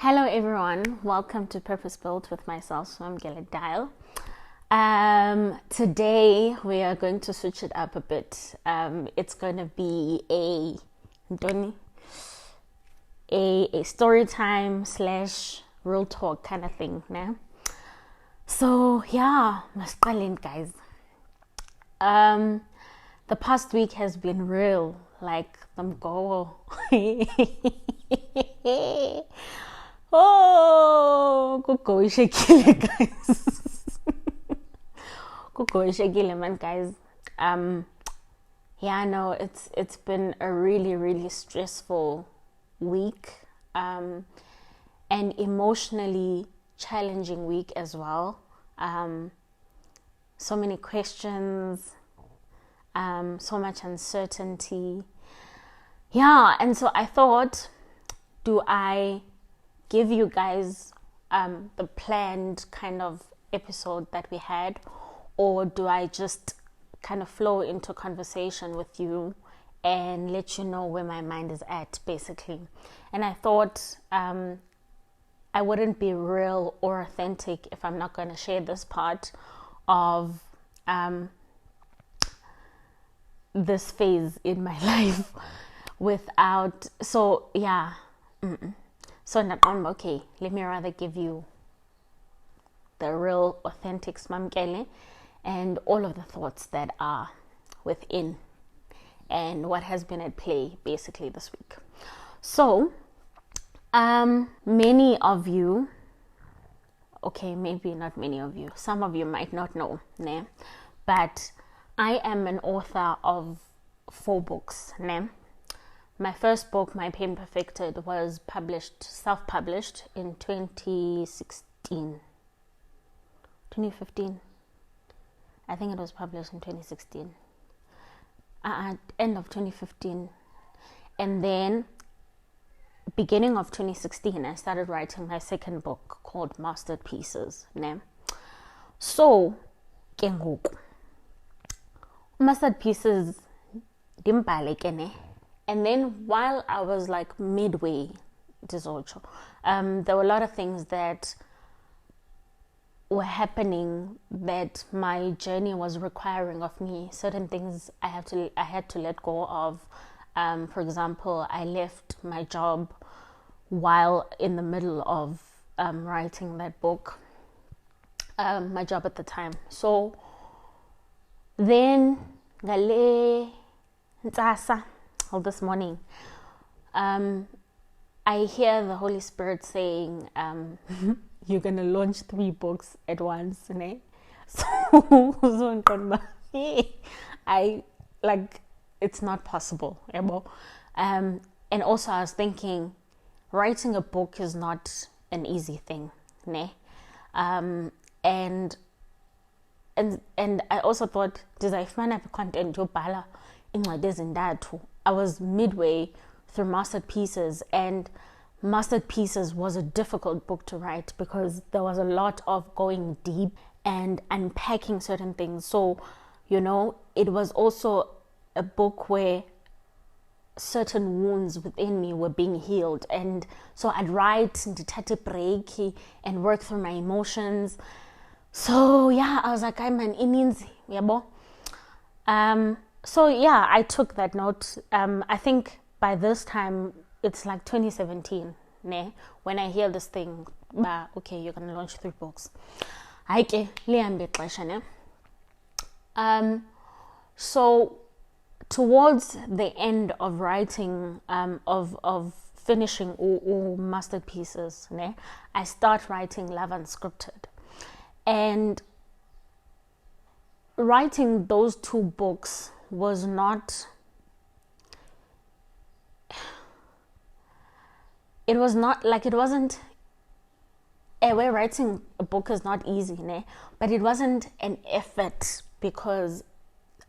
Hello everyone, welcome to Purpose Built with myself, Dial. Today we are going to switch it up a bit. It's going to be a story time / real talk kind of thing. Né? So yeah, guys. The past week has been real, like them go. Oh, kugoishekile guys. Kugoishekile man guys. Yeah, no, it's been a really stressful week, and emotionally challenging week as well. So many questions, so much uncertainty. Yeah, and so I thought, do I give you guys the planned kind of episode that we had, or do I just kind of flow into conversation with you and let you know where my mind is at, basically? And I thought I wouldn't be real or authentic if I'm not going to share this part of this phase in my life without, so yeah. So okay, let me rather give you the real authentic Smamkele and all of the thoughts that are within and what has been at play basically this week. So many of you, okay, maybe not many of you, some of you might not know, né? But I am an author of 4 books, né? My first book, My Pain Perfected, was self-published in 2015. I think it was published in 2016. End of 2015. And then, beginning of 2016, I started writing my second book called Masterpieces. Ne? So, kengoku. Masterpieces, dimbale ne? And then while I was like midway, there were a lot of things that were happening that my journey was requiring of me. Certain things I had to let go of. For example, I left my job while in the middle of writing that book. My job at the time. So then this morning, I hear the Holy Spirit saying, you're gonna launch 3 books at once, ne? So I like, it's not possible, and also I was thinking, writing a book is not an easy thing, ne? And I also thought, does I find up content to bala in my too? I was midway through Masterpieces, and Masterpieces was a difficult book to write because there was a lot of going deep and unpacking certain things. So, it was also a book where certain wounds within me were being healed. And so I'd write and take a break and work through my emotions. So yeah, I was like, I'm an ininzi, yabo. So yeah, I took that note. I think by this time, it's like 2017, ne? When I hear this thing, okay, you're going to launch 3 books. So towards the end of writing, of finishing all Masterpieces, ne? I start writing Love Unscripted. And writing those 2 books was not, it wasn't, where writing a book is not easy, ne? But it wasn't an effort because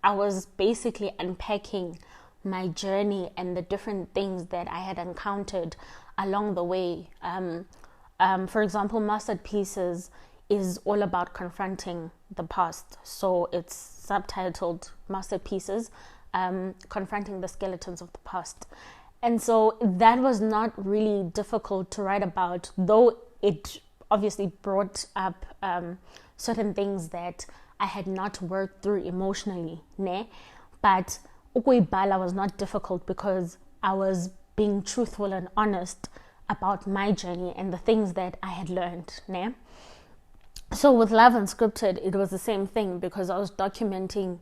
I was basically unpacking my journey and the different things that I had encountered along the way. For example, Masterpieces is all about confronting the past. So it's subtitled Masterpieces, Confronting the Skeletons of the Past. And so that was not really difficult to write about, though it obviously brought up certain things that I had not worked through emotionally, ne? But ukuyibhala was not difficult because I was being truthful and honest about my journey and the things that I had learned, ne? So with Love Unscripted, it was the same thing because I was documenting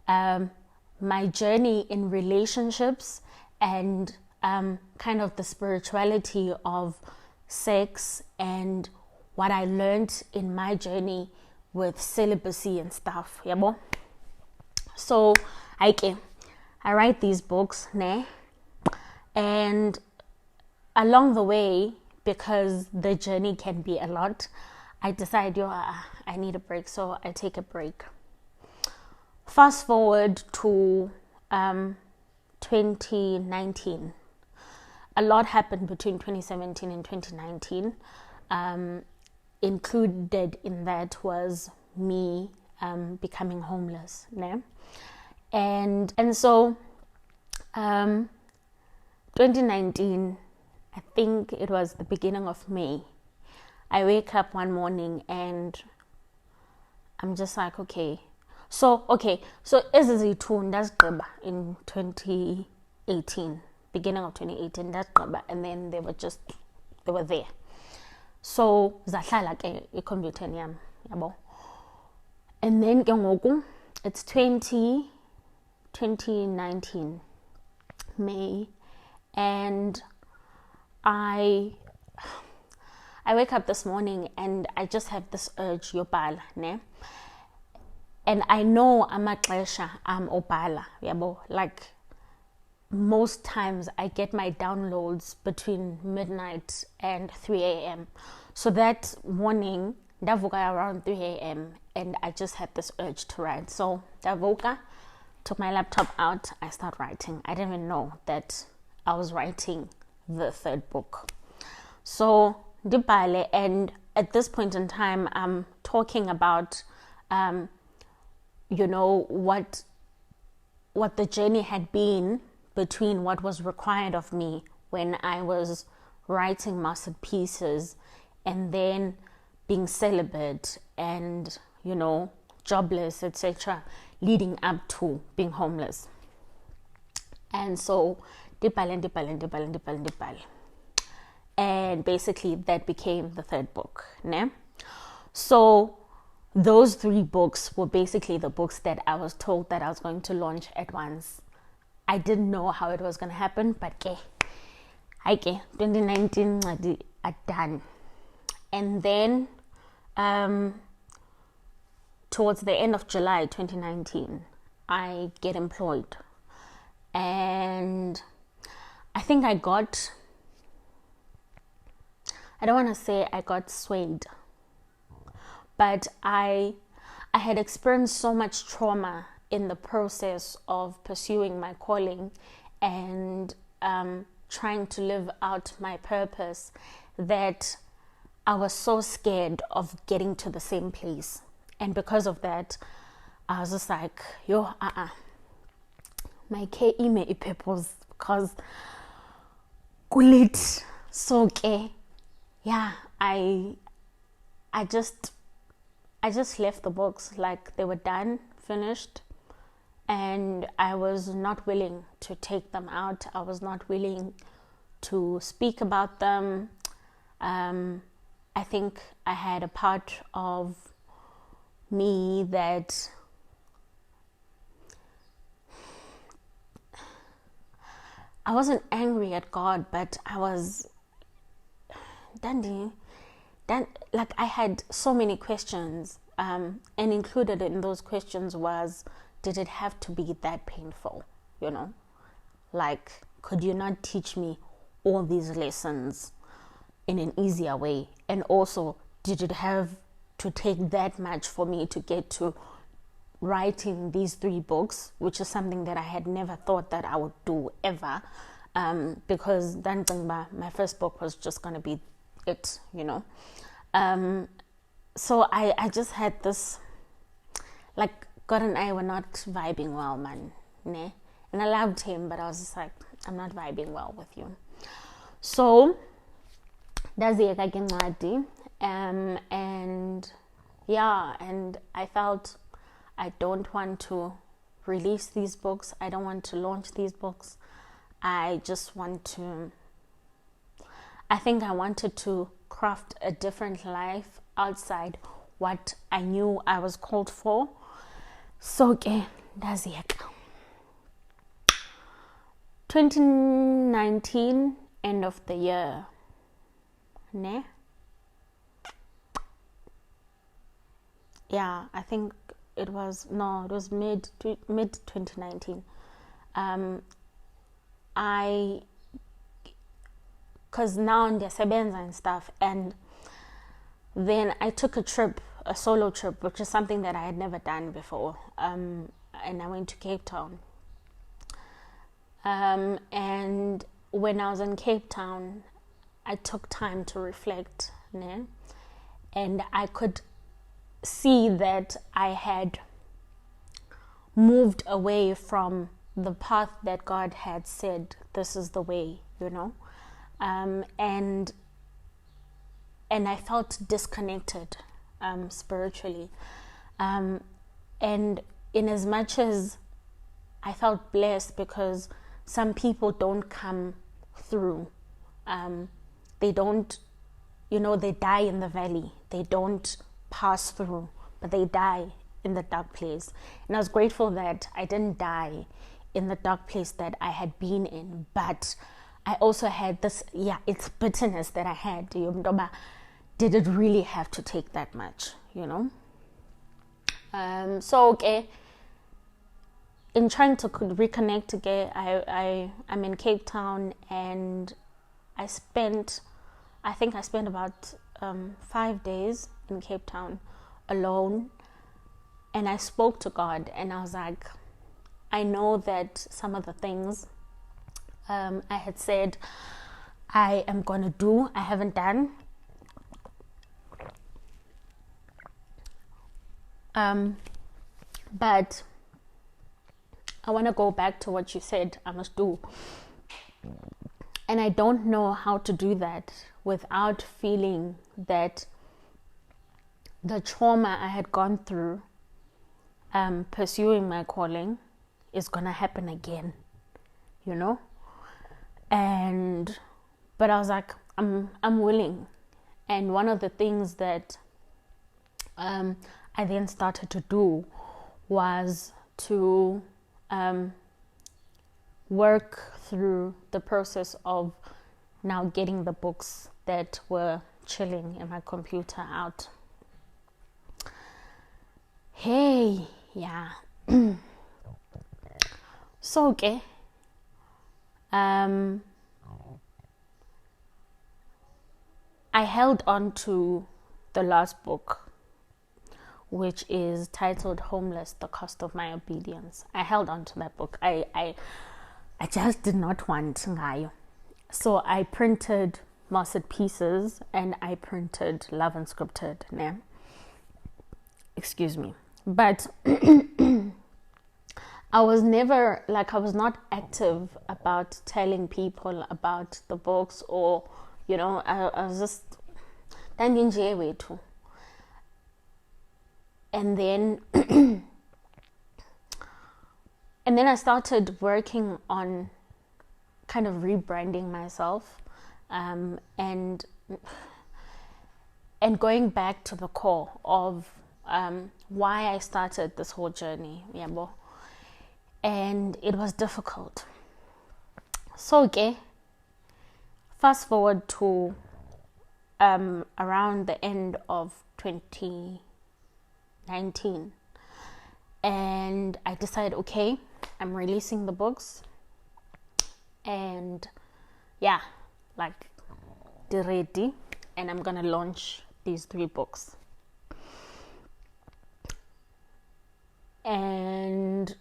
my journey in relationships and kind of the spirituality of sex and what I learned in my journey with celibacy and stuff, yabo. So I write these books, ne? And along the way, because the journey can be a lot, I decide, I need a break, so I take a break. Fast forward to 2019. A lot happened between 2017 and 2019. Included in that was me becoming homeless, né? And so 2019, I think it was the beginning of May, I wake up one morning and I'm just like, okay, so izizithu ndazigqiba in 2018, beginning of 2018, ndazigqiba, and then they were there. So zahlala ke ikhompyutheni yam, yabo. And then ke ngoku it's 2019 May, and I wake up this morning and I just have this urge yobhala, ne? And I know amaxesha am obhala, yabo. Like most times I get my downloads between midnight and 3 a.m. So that morning, ndavuka around 3 a.m. and I just had this urge to write. So ndavuka, took my laptop out, I start writing. I didn't even know that I was writing the third book. So ndibhale, and at this point in time, I'm talking about, what the journey had been between what was required of me when I was writing masterpieces and then being celibate and, jobless, etc., leading up to being homeless. And so, dibale. And basically that became the third book, ne? So those 3 books were basically the books that I was told that I was going to launch at once. I didn't know how it was going to happen, but 2019 are done. And then towards the end of July 2019, I get employed. And I think I don't want to say I got swayed, but I had experienced so much trauma in the process of pursuing my calling and trying to live out my purpose that I was so scared of getting to the same place. And because of that, I was just like, my email purpose, because kulit. So okay, yeah, I just left the books like they were done, finished, and I was not willing to take them out. I was not willing to speak about them. I think I had a part of me that I wasn't angry at God, but I was like I had so many questions, and included in those questions was, did it have to be that painful? Like, could you not teach me all these lessons in an easier way? And also, did it have to take that much for me to get to writing these 3 books, which is something that I had never thought that I would do ever, because my first book was just going to be it, so I just had this, like, God and I were not vibing well, man, ne? And I loved him, but I was just like, I'm not vibing well with you. So ndaziyeka ke incwadi, and yeah, and I felt I don't want to release these books. I don't want to launch these books. I think I wanted to craft a different life outside what I knew I was called for. So ke ndaziyeka. 2019, end of the year, ne? Yeah, I think it was mid 2019. Because now ndiyasebenza and stuff, and then I took a solo trip, which is something that I had never done before, and I went to Cape Town. And when I was in Cape Town, I took time to reflect, ne? And I could see that I had moved away from the path that God had said, this is the way, you know. And I felt disconnected spiritually. And in as much as I felt blessed, because some people don't come through. They don't, they die in the valley. They don't pass through, but they die in the dark place. And I was grateful that I didn't die in the dark place that I had been in, but I also had this, it's bitterness that I had. Did it really have to take that much, So, okay, in trying to reconnect again, I'm in Cape Town, and I spent about 5 days in Cape Town alone, and I spoke to God, and I was like, I know that some of the things I had said I am going to do, I haven't done. But I want to go back to what you said I must do. And I don't know how to do that without feeling that the trauma I had gone through pursuing my calling is going to happen again, but I was like, I'm willing. And one of the things that I then started to do was to work through the process of now getting the books that were chilling in my computer out. Hey, yeah. So, okay. I held on to the last book, which is titled Homeless, The Cost of My Obedience. I held on to that book. I just did not want ngayo. So I printed Mossad Pieces, and I printed Love Unscripted. Nah. Excuse me. But I was not active about telling people about the books, or, I was just way too. And then and then I started working on kind of rebranding myself, and going back to the core of why I started this whole journey. And it was difficult. So, okay, fast forward to around the end of 2019, and I decided, okay, I'm releasing the books, and they're ready, and I'm gonna launch these 3 books. And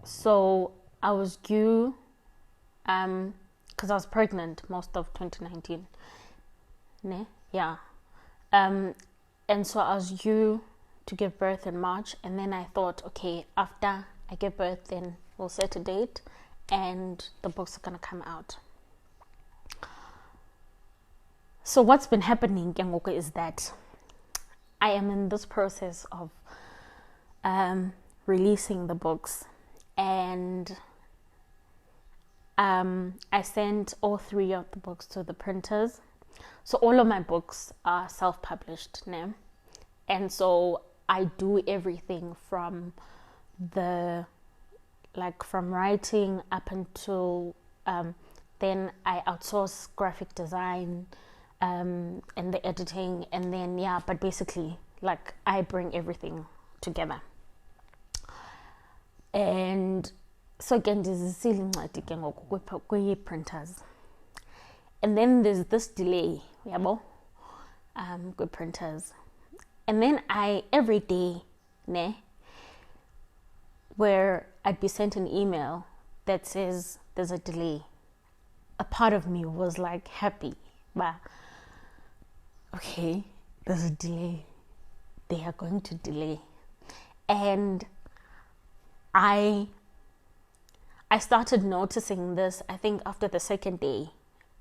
so I was due, because I was pregnant most of 2019. And so I was due to give birth in March, and then I thought, okay, after I give birth, then we'll set a date and the books are going to come out. So what's been happening is that I am in this process of releasing the books, and I sent all 3 of the books to the printers. So all of my books are self-published now, and so I do everything from from writing up until then I outsource graphic design and the editing, and then but basically I bring everything together. And so again, there's a ceiling printers, and then there's this delay with printers, and then I every day where I'd be sent an email that says there's a delay. A part of me was happy, but okay, there's a delay. They are going to delay. And I started noticing this, I think, after the second day,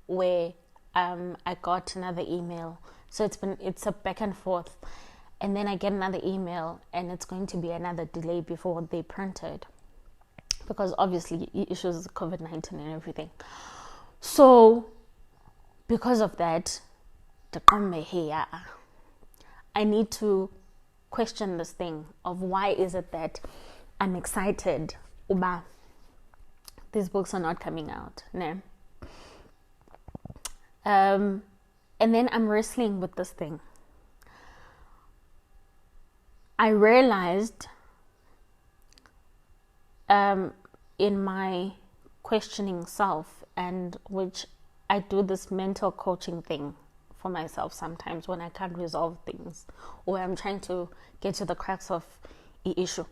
where I got another email. So it's a back and forth. And then I get another email, and it's going to be another delay before they print it, because obviously issues of COVID-19 and everything. So because of that, I need to question this thing of why is it that I'm excited about these books are not coming out. And then I'm wrestling with this thing. I realized in my questioning self, and which I do this mental coaching thing for myself sometimes when I can't resolve things, or I'm trying to get to the crux of the issue.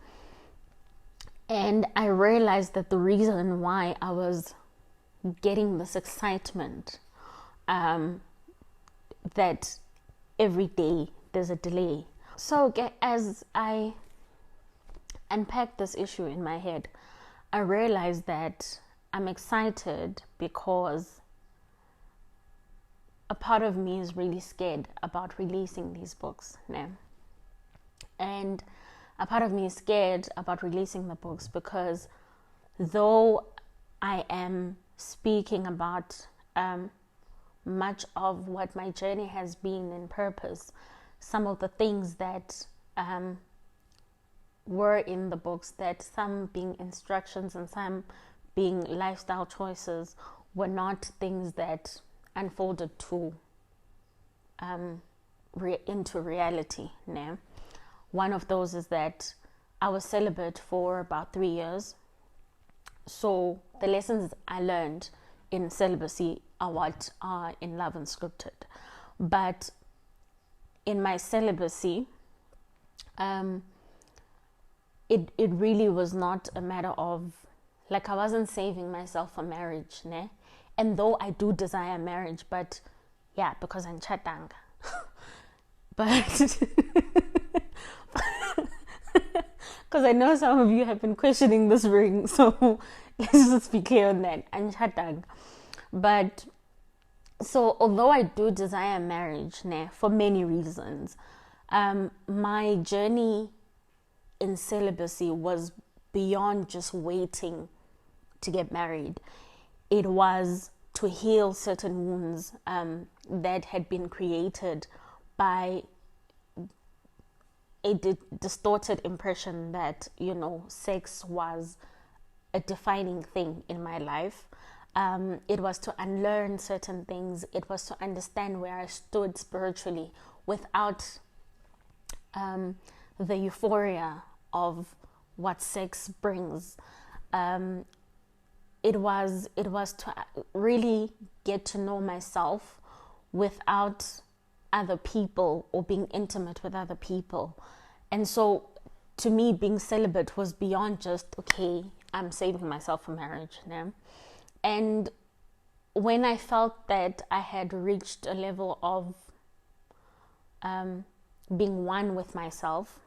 And I realized that the reason why I was getting this excitement, that every day there's a delay. So as I unpacked this issue in my head, I realized that I'm excited because a part of me is really scared about releasing these books now. And a part of me is scared about releasing the books because though I am speaking about much of what my journey has been in purpose, some of the things that were in the books, that some being instructions and some being lifestyle choices, were not things that unfolded to into reality now. One of those is that I was celibate for about 3 years. So the lessons I learned in celibacy are what are in Love Unscripted. But in my celibacy, it really was not a matter of, I wasn't saving myself for marriage, ne? And though I do desire marriage, but because I'm chatang. But because I know some of you have been questioning this ring, so let's just be clear on that. I'm chatang. But so although I do desire marriage, for many reasons, my journey in celibacy was beyond just waiting to get married. It was to heal certain wounds that had been created by a distorted impression that, sex was a defining thing in my life. It was to unlearn certain things. It was to understand where I stood spiritually without the euphoria of what sex brings. It was to really get to know myself without other people or being intimate with other people. And so to me, being celibate was beyond just, okay, I'm saving myself for marriage. And when I felt that I had reached a level of being one with myself,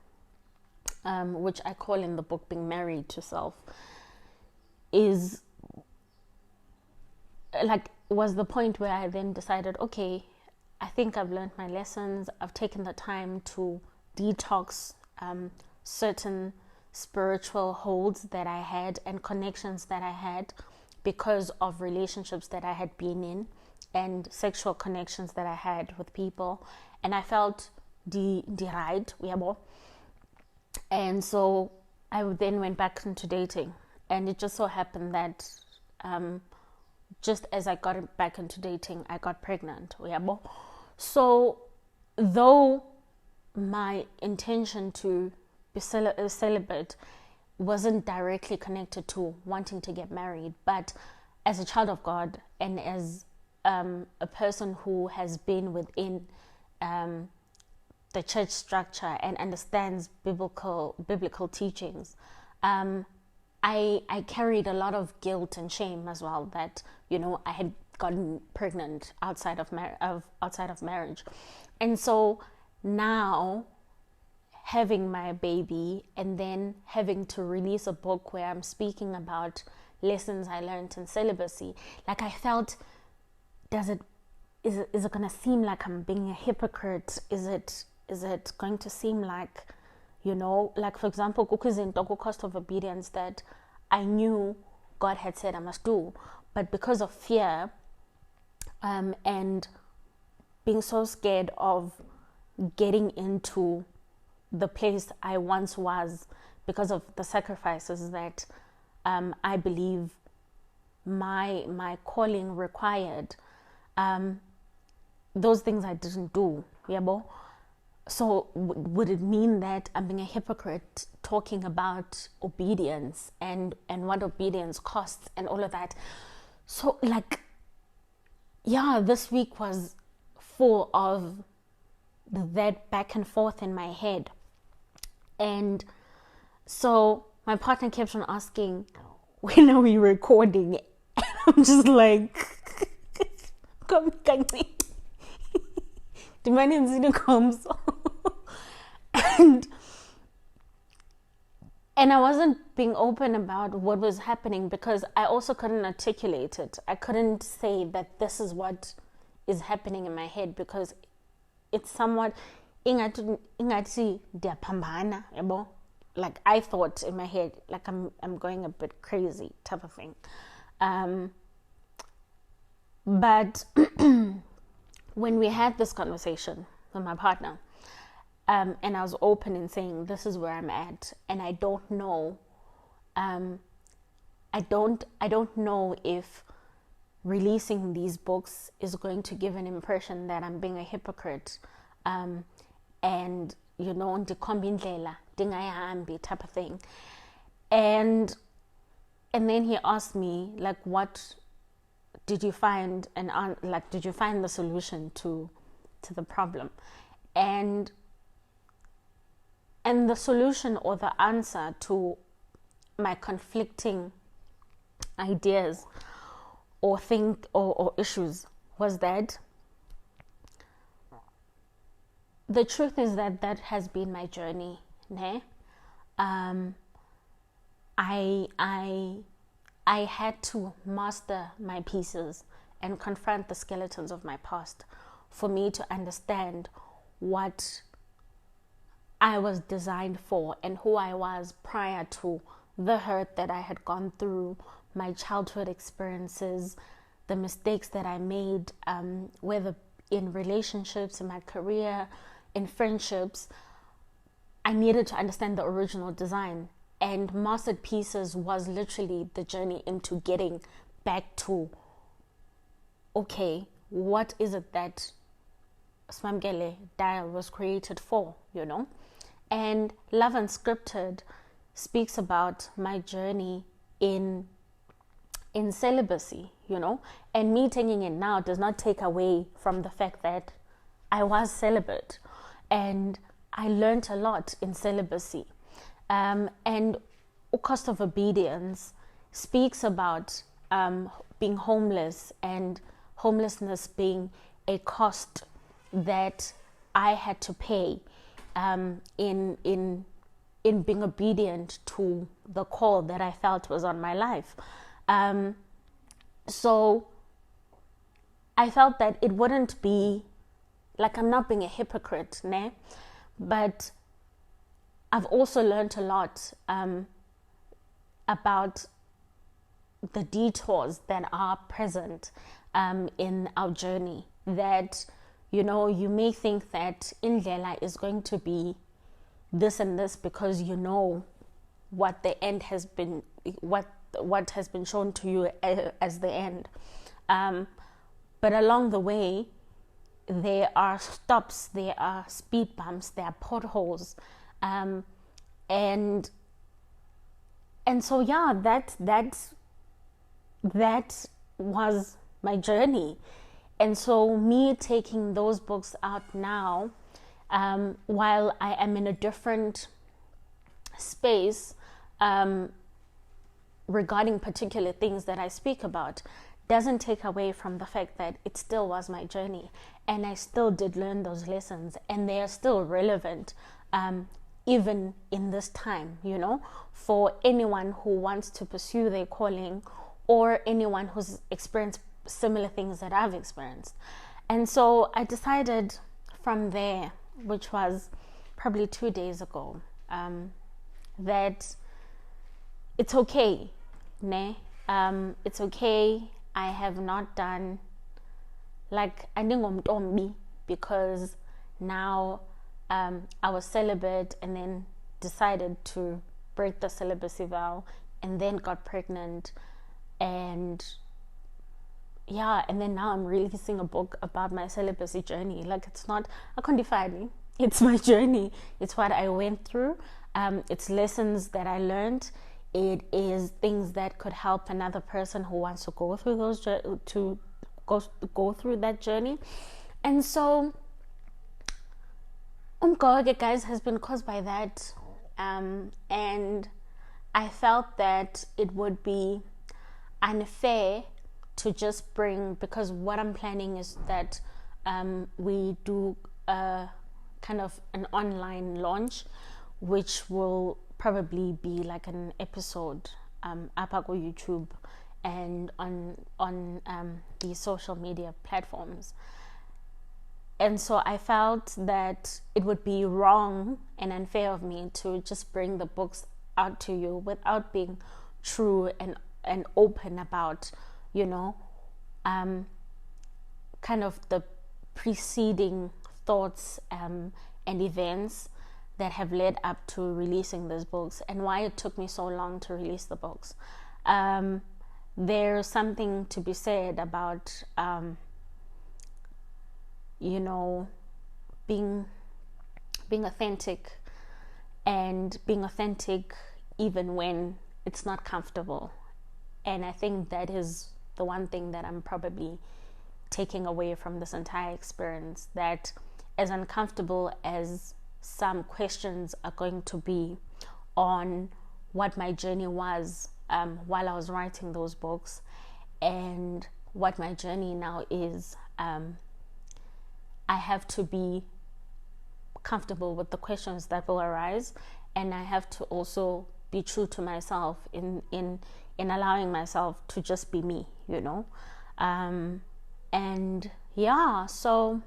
which I call in the book being married to self, is like, was the point where I then decided, okay, I think I've learned my lessons. I've taken the time to detox certain spiritual holds that I had and connections that I had because of relationships that I had been in and sexual connections that I had with people. And I felt right, and so I then went back into dating. And it just so happened that just as I got back into dating, I got pregnant. So though my intention to be celibate wasn't directly connected to wanting to get married, but as a child of God and as a person who has been within the church structure and understands biblical teachings, I carried a lot of guilt and shame as well that, I had gotten pregnant outside of marriage. And so now, having my baby and then having to release a book where I'm speaking about lessons I learned in celibacy, like, I felt, is it going to seem like I'm being a hypocrite? Is it going to seem like, like, for example, cost of obedience that I knew God had said I must do, but because of fear and being so scared of getting into the place I once was because of the sacrifices that I believe my calling required, those things I didn't do. So would it mean that I'm being a hypocrite talking about obedience and what obedience costs and all of that? So, like, this week was full of that back and forth in my head. And so my partner kept on asking, when are we recording? And I'm just like, come. The man in Zino comes. And I wasn't being open about what was happening because I also couldn't articulate it. I couldn't say that this is what is happening in my head because it's somewhat ingathi diyaphambana, yabo. Like, I thought in my head, like, I'm going a bit crazy type of thing. But when we had this conversation with my partner, and I was open in saying this is where I'm at, and I don't know, I don't know if releasing these books is going to give an impression that I'm being a hypocrite, and ndikombindlela dingayihambi type of thing, and then he asked me, like, what did you find, did you find the solution to the problem? And the solution or the answer to my conflicting ideas or issues was that the truth is that has been my journey. I had to master my pieces and confront the skeletons of my past for me to understand what I was designed for and who I was prior to the hurt that I had gone through, my childhood experiences, the mistakes that I made, whether in relationships, in my career, in friendships. I needed to understand the original design. And Mastered Pieces was literally the journey into getting back to, okay, what is it that Smamgele Dial was created for, And Love Unscripted speaks about my journey in celibacy, And me taking it now does not take away from the fact that I was celibate. And I learned a lot in celibacy. And Cost of Obedience speaks about being homeless and homelessness being a cost that I had to pay in being obedient to the call that I felt was on my life. So I felt that it wouldn't be, like, I'm not being a hypocrite, ne? But I've also learned a lot about the detours that are present in our journey. That, you know, you may think that indlela is going to be this and this because you know what the end has been, what has been shown to you as the end. But along the way, there are stops, there are speed bumps, there are potholes, and so yeah, that was my journey. And so me taking those books out now, while I am in a different space regarding particular things that I speak about, doesn't take away from the fact that it still was my journey, and I still did learn those lessons, and they are still relevant even in this time, you know, for anyone who wants to pursue their calling, or anyone who's experienced similar things that I've experienced. And so I decided from there, which was probably 2 days ago, that it's okay, ne? It's okay. I have not done, like, andingomntombi, because now I was celibate and then decided to break the celibacy vow and then got pregnant, and yeah, and then now I'm releasing a book about my celibacy journey. Like, it's not a quantified, it's my journey. It's what I went through. It's lessons that I learned. It is things that could help another person who wants to go through go through that journey. And so guys, has been caused by that, and I felt that it would be unfair to just bring, because what I'm planning is that we do a kind of an online launch, which will probably be like an episode up on YouTube and on the social media platforms. And so I felt that it would be wrong and unfair of me to just bring the books out to you without being true and open about, you know, kind of the preceding thoughts and events that have led up to releasing these books, and why it took me so long to release the books. There's something to be said about you know, being authentic, and being authentic even when it's not comfortable. And I think that is the one thing that I'm probably taking away from this entire experience, that as uncomfortable as some questions are going to be on what my journey was while I was writing those books, and what my journey now is, I have to be comfortable with the questions that will arise, and I have to also be true to myself in allowing myself to just be me, you know. And yeah, so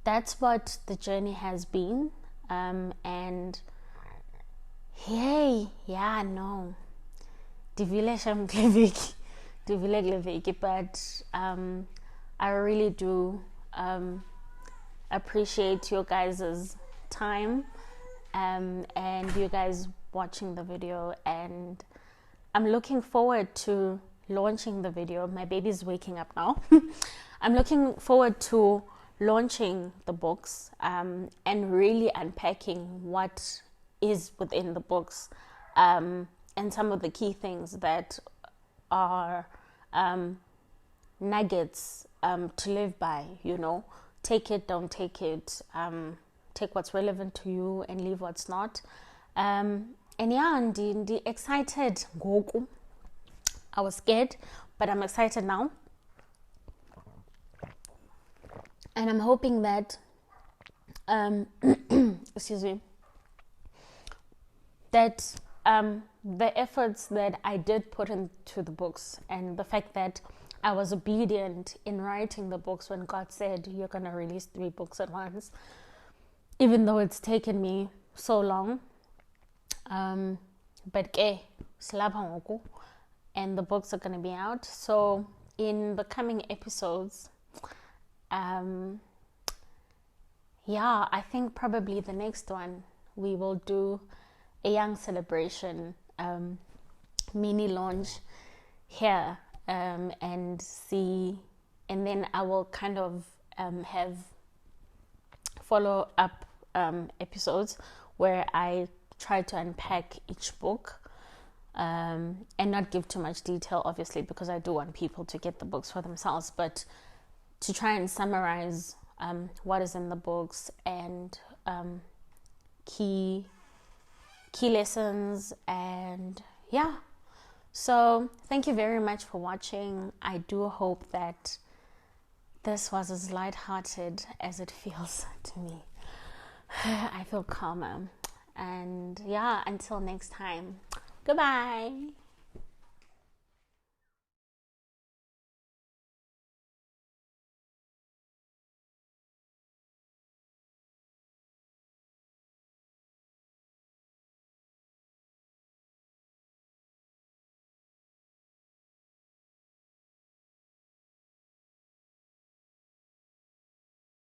that's what the journey has been. And hey, yeah, no, but I really do appreciate your guys' time and you guys watching the video, and I'm looking forward to launching the video. My baby's waking up now. I'm looking forward to launching the books and really unpacking what is within the books, and some of the key things that are nuggets to live by, you know. Take it, don't take it, take what's relevant to you and leave what's not. And yeah, I'm excited. I was scared, but I'm excited now. And I'm hoping that excuse me, that the efforts that I did put into the books, and the fact that I was obedient in writing the books when God said you're going to release 3 books at once, even though it's taken me so long. But silapha ngoku, and the books are going to be out. So in the coming episodes, I think probably the next one we will do a young celebration mini launch here, and then I will kind of have follow up episodes where I try to unpack each book, and not give too much detail, obviously, because I do want people to get the books for themselves, but to try and summarize what is in the books, and key lessons, and so thank you very much for watching. I do hope that this was as lighthearted as it feels to me. I feel calmer, and until next time, goodbye.